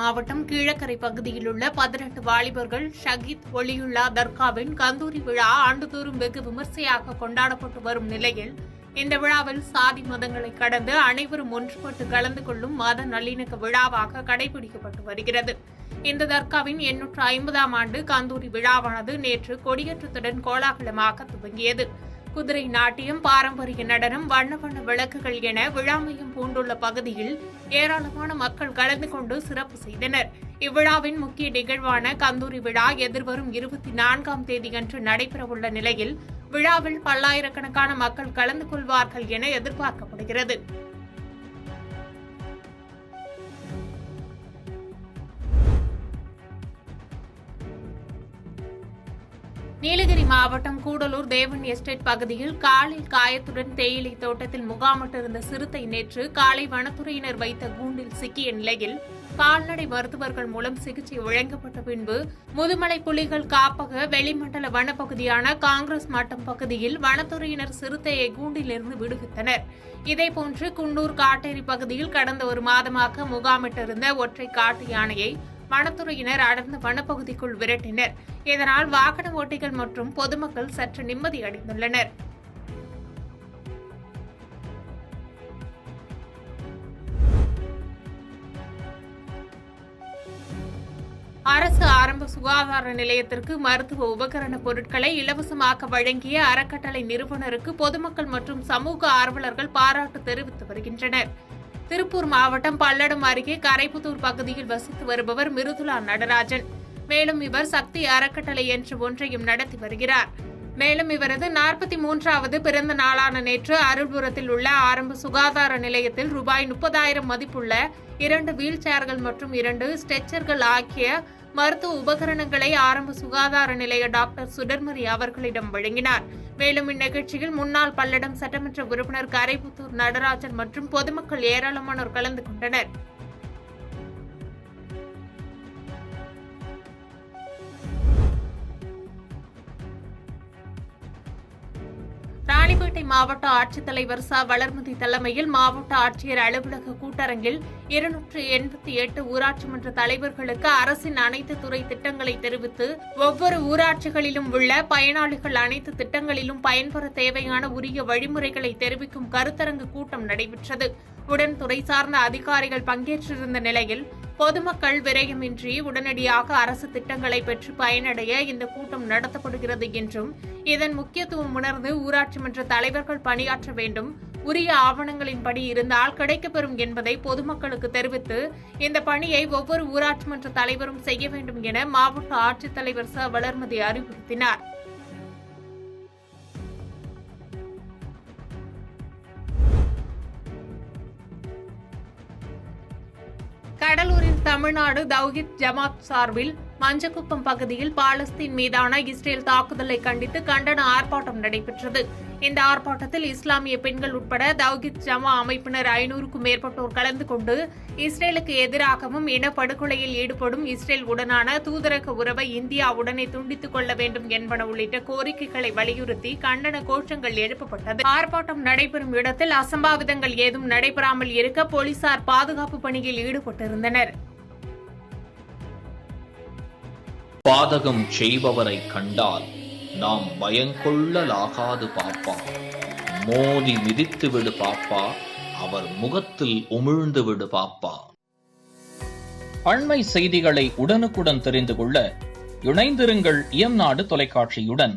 மாவட்டம் கீழக்கரை பகுதியில் உள்ள 18 வாலிபர்கள் ஷஹீத் ஒலியுல்லா தர்காவின் கந்தூரி விழா ஆண்டுதோறும் வெகு விமர்சையாக கொண்டாடப்பட்டு வரும் நிலையில் இந்த விழாவில் சாதி மதங்களை கடந்து அனைவரும் ஒன்றுபட்டு கலந்து கொள்ளும் மத நல்லிணக்க விழாவாக கடைபிடிக்கப்பட்டு வருகிறது. இந்த தர்காவின் 850ஆம் ஆண்டு கந்தூரி விழாவானது நேற்று கொடியேற்றத்துடன் கோலாகலமாக துவங்கியது. குதிரை நாட்டியம், பாரம்பரிய நடனம், வண்ண வண்ண விளக்குகள் என விழா மையம் பூண்டுள்ள பகுதியில் ஏராளமான மக்கள் கலந்து கொண்டு சிறப்பு செய்தனர். இவ்விழாவின் முக்கிய நிகழ்வான கந்தூரி விழா எதிர்வரும் 24ஆம் தேதியன்று நடைபெறவுள்ள நிலையில் விழாவில் பல்லாயிரக்கணக்கான மக்கள் கலந்து கொள்வார்கள் என எதிர்பார்க்கப்படுகிறது. நீலகிரி மாவட்டம் கூடலூர் தேவன் எஸ்டேட் பகுதியில் காலில் காயத்துடன் தேயிலை தோட்டத்தில் முகாமிட்டிருந்த சிறுத்தை நேற்று காலை வனத்துறையினர் வைத்த கூண்டில் சிக்கிய நிலையில் கால்நடை மருத்துவர்கள் மூலம் சிகிச்சை வழங்கப்பட்ட பின்பு முதுமலை புலிகள் காப்பக வெளிமண்டல வனப்பகுதியான காங்கிரஸ் மட்டம் பகுதியில் வனத்துறையினர் சிறுத்தையை கூண்டிலிருந்து விடுவித்தனர். இதேபோன்று குன்னூர் காட்டேரி பகுதியில் கடந்த ஒரு மாதமாக முகாமிட்டிருந்த ஒற்றை காட்டு யானையை வனத்துறையினர் அடர்ந்த வனப்பகுதிக்குள் விரட்டினர். இதனால் வாகன ஓட்டிகள் மற்றும் பொதுமக்கள் சற்று நிம்மதி அடைந்துள்ளனர். அரசு ஆரம்ப சுகாதார நிலையத்திற்கு மருத்துவ உபகரண பொருட்களை இலவசமாக வழங்கிய அறக்கட்டளை நிறுவனருக்கு பொதுமக்கள் மற்றும் சமூக ஆர்வலர்கள் பாராட்டு தெரிவித்து வருகின்றனர். திருப்பூர் மாவட்டம் பல்லடம் அருகே கரைப்புத்தூர் பகுதியில் வசித்து வருபவர் மிருதுளா நடராஜன். மேலும் இவர் சக்தி அறக்கட்டளை என்ற ஒன்றையும் நடத்தி வருகிறார். மேலும் இவரது 43வது பிறந்த நாளான நேற்று அருள்புரத்தில் உள்ள ஆரம்ப சுகாதார நிலையத்தில் ரூபாய் 30,000 மதிப்புள்ள 2 வீல் சேர்கள் மற்றும் 2 ஸ்ட்ரெச்சர்கள் ஆகிய மருத்துவ உபகரணங்களை ஆரம்ப சுகாதார நிலைய டாக்டர் சுடர்மதி அவர்களிடம் வழங்கினார். மேலும் இந்நிகழ்ச்சியில் முன்னாள் பல்லடம் சட்டமன்ற உறுப்பினர் கரைப்புத்தூர் நடராஜன் மற்றும் பொதுமக்கள் ஏராளமானோர் கலந்து கொண்டனர். ராணிப்பேட்டை மாவட்ட ஆட்சித்தலைவர் ச. வளர்மதி தலைமையில் மாவட்ட ஆட்சியர் அலுவலக கூட்டரங்கில் 288 ஊராட்சி மன்ற தலைவர்களுக்கு அரசின் அனைத்து துறை திட்டங்களை தெரிவித்து ஒவ்வொரு ஊராட்சிகளிலும் உள்ள பயனாளிகள் அனைத்து திட்டங்களிலும் பயன்பெற தேவையான உரிய வழிமுறைகளை தெரிவிக்கும் கருத்தரங்கு கூட்டம் நடைபெற்றது. உடன் துறை சார்ந்த அதிகாரிகள் பங்கேற்றிருந்த நிலையில் பொதுமக்கள் விரயமின்றி உடனடியாக அரசு திட்டங்களை பெற்று பயனடைய இந்த கூட்டம் நடத்தப்படுகிறது என்றும் இதன் முக்கியத்துவம் உணர்ந்து ஊராட்சி மன்ற தலைவர்கள் பணியாற்ற வேண்டும், உரிய ஆவணங்களின்படி இருந்தால் கிடைக்கப்பெறும் என்பதை பொதுமக்களுக்கு தெரிவித்து இந்த பணியை ஒவ்வொரு ஊராட்சி மன்ற தலைவரும் செய்ய வேண்டும் என மாவட்ட ஆட்சித்தலைவர் ச. வளர்மதி அறிவுறுத்தினார். கடலூரில் தமிழ்நாடு தவ்ஹீத் ஜமாத் சார்பில் மஞ்சக்குப்பம் பகுதியில் பாலஸ்தீன் மீதான இஸ்ரேல் தாக்குதலை கண்டித்து கண்டன ஆர்ப்பாட்டம் நடைபெற்றது. இந்த ஆர்ப்பாட்டத்தில் இஸ்லாமிய பெண்கள் உட்பட தவ்ஹீத் ஜமா அமைப்பினர் 500க்கும் மேற்பட்டோர் கலந்து கொண்டு இஸ்ரேலுக்கு எதிராகவும் இனப்படுகொலையில் ஈடுபடும் இஸ்ரேல் உடனான தூதரக உறவை இந்தியா உடனே துண்டித்துக் கொள்ள வேண்டும் என்பன உள்ளிட்ட கோரிக்கைகளை வலியுறுத்தி கண்டன கோஷங்கள் எழுப்பப்பட்டது. ஆர்ப்பாட்டம் நடைபெறும் இடத்தில் அசம்பாவிதங்கள் ஏதும் நடைபெறாமல் இருக்க போலீசார் பாதுகாப்பு பணியில் ஈடுபட்டிருந்தனர். பாதகம் செய்பவரை கண்டால் நாம் பயங்கொள்ளலாகாது பாப்பா, மோதி மிதித்து விடு பாப்பா, அவர் முகத்தில் உமிழ்ந்து விடு பாப்பா. அண்மை செய்திகளை உடனுக்குடன் தெரிந்து கொள்ள இணைந்திருங்கள் இயம்நாடு தொலைக்காட்சியுடன்.